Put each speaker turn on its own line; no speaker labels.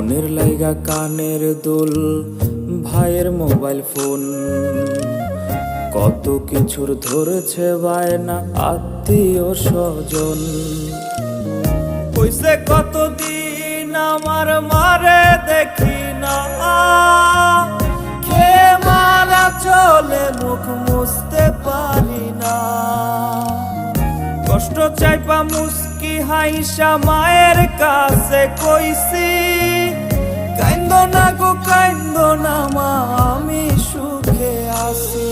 বোনের লাইগা কানের দুল, ভাইয়ের মোবাইল ফোন, কত কিছুর ধরেছে বায়না আত্মীয় স্বজন। কইছে কতদিন আমার মারে দেখি না, খেয়ে মারা চলে মুখ মুছতে পারি না। কষ্ট চাইপা মুস্কি হাইসা মায়ের কাছে কইছি, কাইন্দো না গো কাইন্দো না মা, আমি সুখে আছি।